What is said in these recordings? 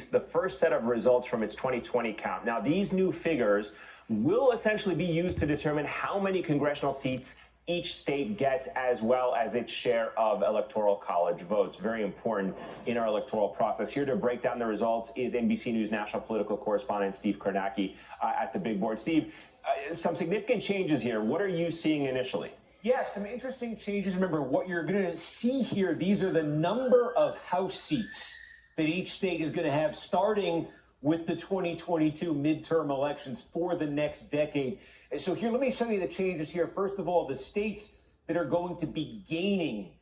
the first set of results from its 2020 count. Now, these new figures will essentially be used to determine how many congressional seats each state gets, as well as its share of electoral college votes. Very important in our electoral process. Here to break down the results is NBC News national political correspondent Steve Kornacki at the big board. Steve, some significant changes here. What are you seeing initially? Yes, some interesting changes. Remember, what you're going to see here, these are the number of House seats that each state is going to have starting with the 2022 midterm elections for the next decade. And so here, let me show you the changes here. First of all, the states that are going to be gaining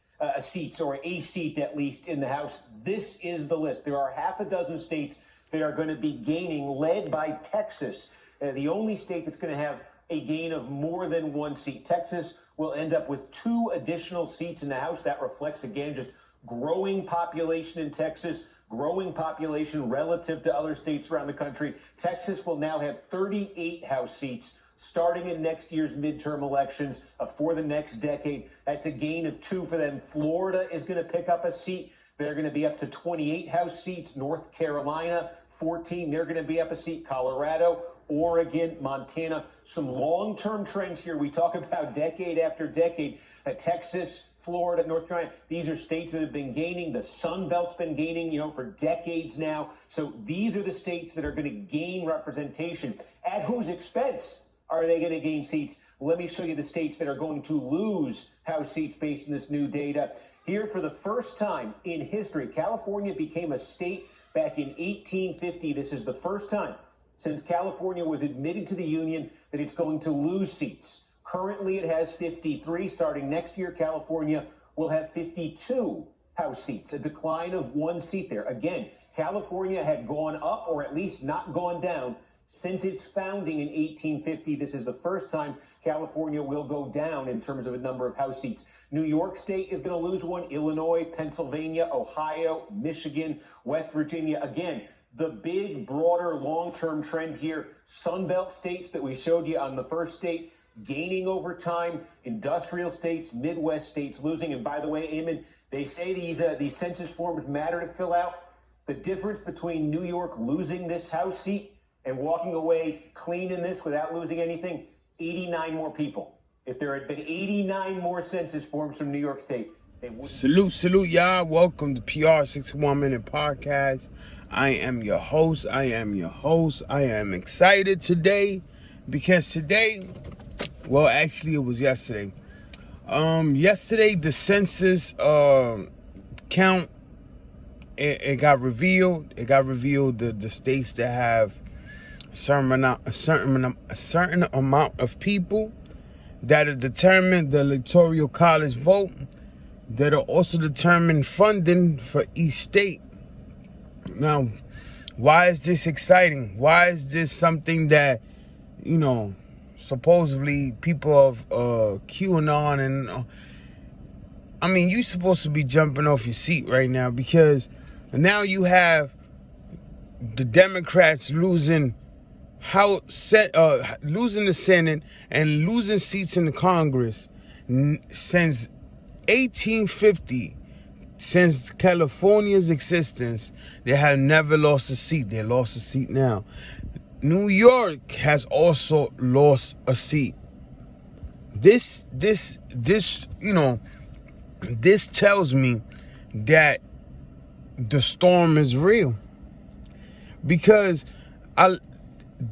seats, or a seat at least, in the House. This is the list. There are half a dozen states that are going to be gaining, led by Texas, the only state that's going to have a gain of more than one seat. Texas will end up with 2 additional seats in the House. That reflects, again, just growing population in Texas, growing population relative to other states around the country. Texas will now have 38 House seats starting in next year's midterm elections for the next decade. That's a gain of 2 for them. Florida is going to pick up a seat. They're going to be up to 28 House seats. North Carolina, 14. They're going to be up a seat. Colorado, Oregon, Montana. Some long-term trends here. We talk about decade after decade. Texas, Florida, North Carolina. These are states that have been gaining. The Sun Belt's been gaining, for decades now. So these are the states that are going to gain representation. At whose expense are they going to gain seats? Let me show you the states that are going to lose House seats based on this new data. Here, for the first time in history, California became a state back in 1850. This is the first time since California was admitted to the Union that it's going to lose seats. Currently, it has 53. Starting next year, California will have 52 House seats, a decline of 1 seat there. Again, California had gone up, or at least not gone down, since its founding in 1850. This is the first time California will go down in terms of a number of House seats. New York State is going to lose 1. Illinois, Pennsylvania, Ohio, Michigan, West Virginia. Again, the big, broader, long-term trend here, Sun Belt states that we showed you on the first state, gaining over time. Industrial states, Midwest states losing. And by the way, Eamon, they say these census forms matter to fill out. The difference between New York losing this House seat and walking away clean in this without losing anything, 89 more people. If there had been 89 more census forms from New York State, they would. Salute, y'all. Welcome to PR 61 Minute Podcast. I am your host. I am excited today because today, well, actually, it was yesterday. Yesterday, the census count, it got revealed. It got revealed the states that have a certain amount of people that are determined the electoral college vote, that are also determined funding for each state. Now, why is this exciting? Why is this something that, supposedly people of QAnon and I mean, you're supposed to be jumping off your seat right now, because now you have the Democrats losing losing the Senate and losing seats in the Congress since 1850. Since California's existence, they have never lost a seat. They lost a seat now. New York has also lost a seat. This tells me that the storm is real, because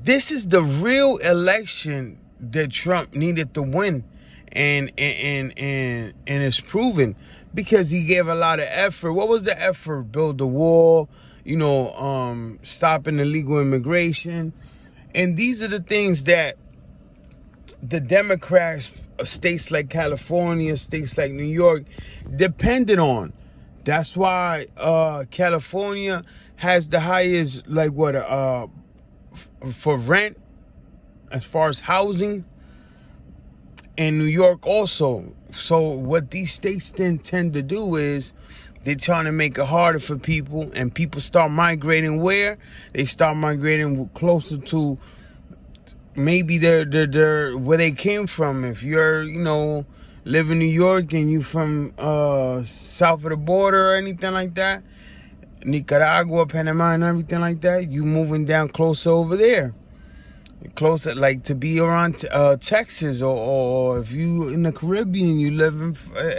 this is the real election that Trump needed to win, and it's proven, because he gave a lot of effort. What was the effort? Build the wall, stopping illegal immigration. And these are the things that the Democrats, states like California, states like New York, depended on. That's why California has the highest, for rent, as far as housing, and New York also. So what these states then tend to do is they're trying to make it harder for people, and people start migrating where? They start migrating closer to maybe they're where they came from. If you're, live in New York and you from south of the border or anything like that, Nicaragua, Panama, and everything like that, you moving down closer over there. Closer, like to be around Texas, or if you in the Caribbean, you live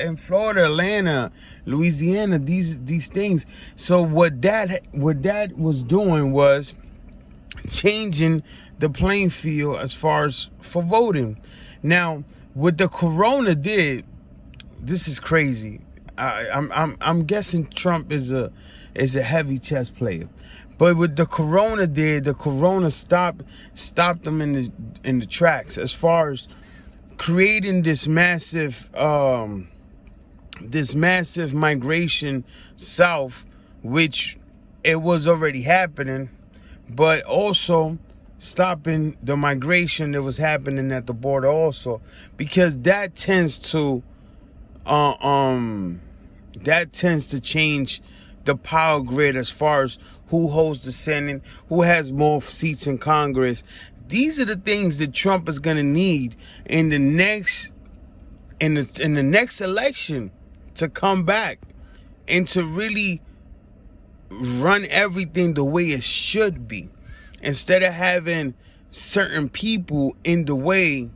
in Florida, Atlanta, Louisiana, these things. So what that was doing was changing the playing field as far as for voting. Now, what the corona did, this is crazy. I'm guessing Trump is a heavy chess player. But what the corona did, the corona stopped them in the tracks as far as creating this massive migration south, which it was already happening, but also stopping the migration that was happening at the border also, because that tends to change the power grid as far as who holds the Senate, who has more seats in Congress. These are the things that Trump is going to need in the next election to come back and to really run everything the way it should be, instead of having certain people in the way.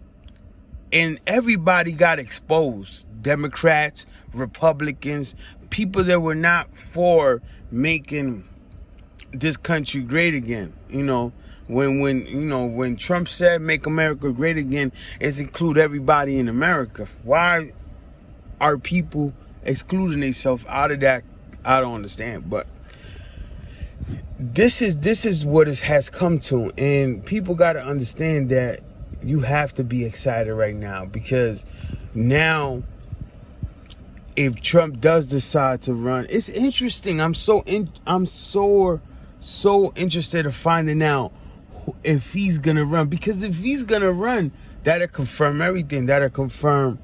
And everybody got exposed. Democrats, Republicans, people that were not for making this country great again. When Trump said make America great again, it's include everybody in America. Why are people excluding themselves out of that? I don't understand. But this is what it has come to, and people got to understand that you have to be excited right now, because now if Trump does decide to run, it's interesting. I'm so interested in finding out if he's gonna run, because if he's gonna run, that'll confirm everything. That'll confirm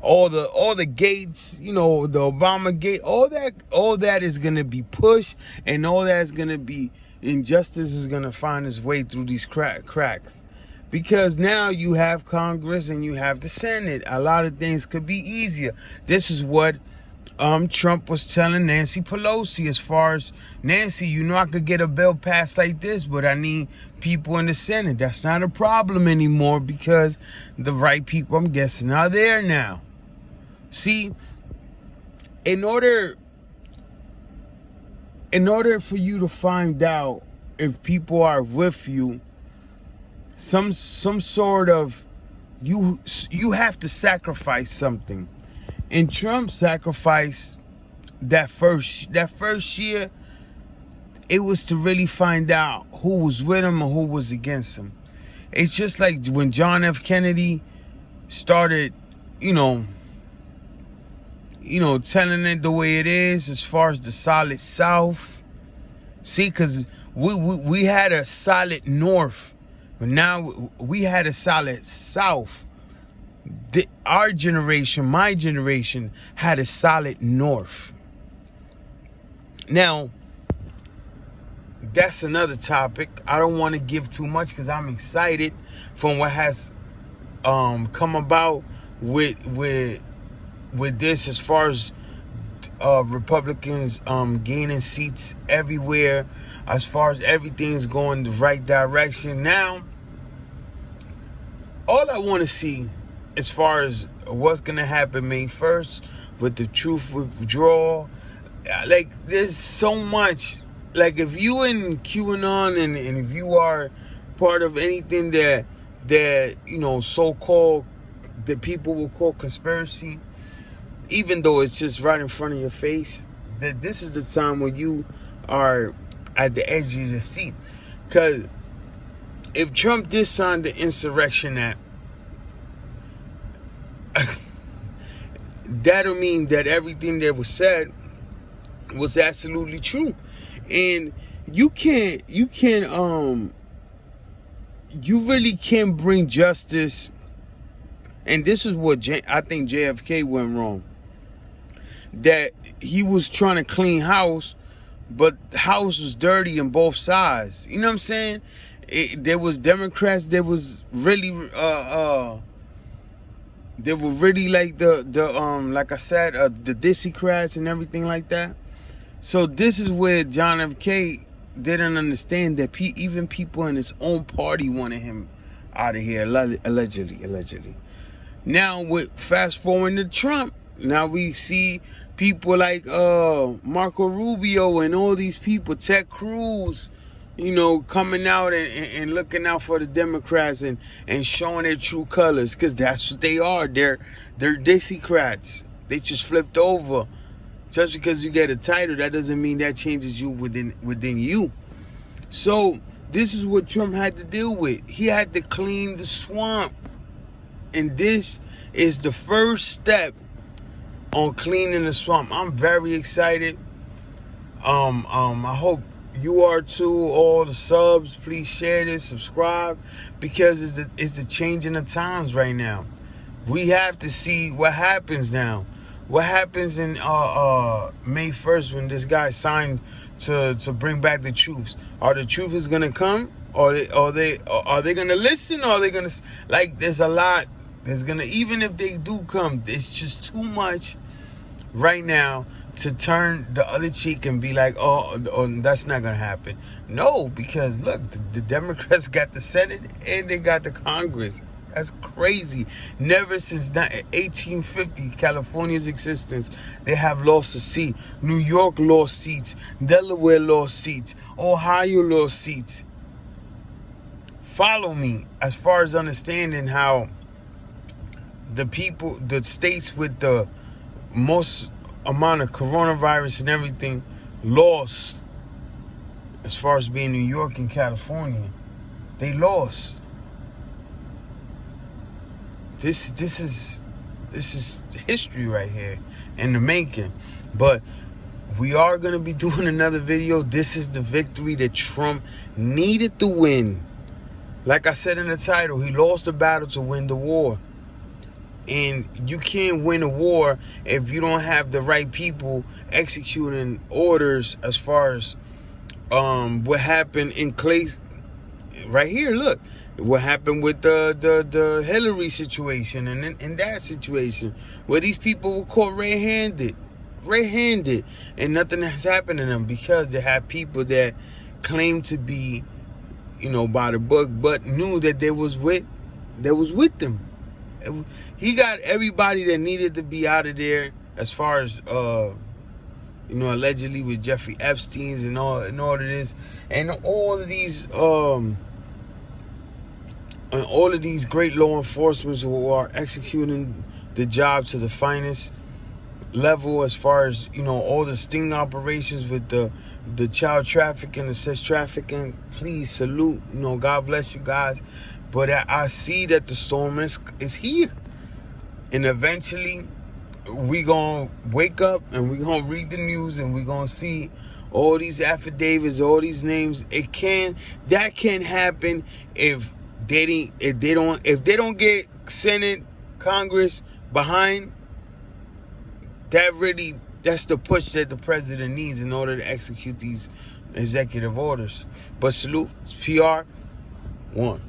all the gates, the Obama gate, all that is gonna be pushed, and all that is gonna be injustice is gonna find its way through these cracks. Because now you have Congress and you have the Senate. A lot of things could be easier. This is what Trump was telling Nancy Pelosi. As far as Nancy, I could get a bill passed like this, but I need people in the Senate. That's not a problem anymore, because the right people, I'm guessing, are there now. See, in order for you to find out if people are with you, some sort of, you have to sacrifice something. And Trump sacrificed that first year. It was to really find out who was with him and who was against him. It's just like when John F. Kennedy started, telling it the way it is as far as the solid South. See, because we had a solid North. But now we had a solid South. Our generation, my generation, had a solid North. Now, that's another topic. I don't want to give too much because I'm excited from what has come about with this, as far as Republicans gaining seats everywhere, as far as everything's going the right direction. Now, all I want to see as far as what's going to happen May 1st with the truth withdrawal, like, there's so much. Like, if you in QAnon and if you are part of anything that so-called, that people will call conspiracy, even though it's just right in front of your face, that this is the time when you are at the edge of your seat. Because if Trump did sign the Insurrection Act, that'll mean that everything that was said was absolutely true. And you really can't bring justice. And this is what I think JFK went wrong. That he was trying to clean house, but the house was dirty on both sides. You know what I'm saying? There was Democrats that was really they were really like the like I said, the Dixiecrats and everything like that. So this is where John F. K didn't understand that even people in his own party wanted him out of here, allegedly. Now, with fast forward to Trump, now we see people like Marco Rubio and all these people, Ted Cruz, coming out and looking out for the Democrats and showing their true colors, because that's what they are. They're Dixiecrats. They just flipped over. Just because you get a title, that doesn't mean that changes you within you. So this is what Trump had to deal with. He had to clean the swamp. And this is the first step on cleaning the swamp. I'm very excited. I hope you are too. All the subs, please share this, subscribe, because it's the changing of times right now. We have to see what happens now. What happens in May 1st when this guy signed to bring back the troops? Are the troops gonna come? Or are they gonna listen? Or are they gonna, like? There's a lot. Even if they do come, it's just too much right now to turn the other cheek and be like, oh, that's not gonna happen. No, because look, the Democrats got the Senate and they got the Congress. That's crazy. Never since 1850, California's existence, they have lost a seat. New York lost seats. Delaware lost seats. Ohio lost seats. Follow me as far as understanding how the states with the most amount of coronavirus and everything lost, as far as being New York and California. They lost. This is history right here in the making. But we are going to be doing another video. This is the victory that Trump needed to win. Like I said in the title, he lost the battle to win the war. And you can't win a war if you don't have the right people executing orders, as far as what happened in Clay right here. Look, what happened with the Hillary situation and in that situation where these people were caught red-handed, and nothing has happened to them because they have people that claim to be, by the book, but knew that they was with them. He got everybody that needed to be out of there, as far as allegedly with Jeffrey Epstein's and all of this, and all of these great law enforcement who are executing the job to the finest level, as far as all the sting operations with the child trafficking, the sex trafficking. Please salute. God bless you guys. But I see that the storm is here. And eventually, we going to wake up and we going to read the news and we going to see all these affidavits, all these names. That can happen if they don't get Senate, Congress behind. That's the push that the president needs in order to execute these executive orders. But salute, it's PR 1.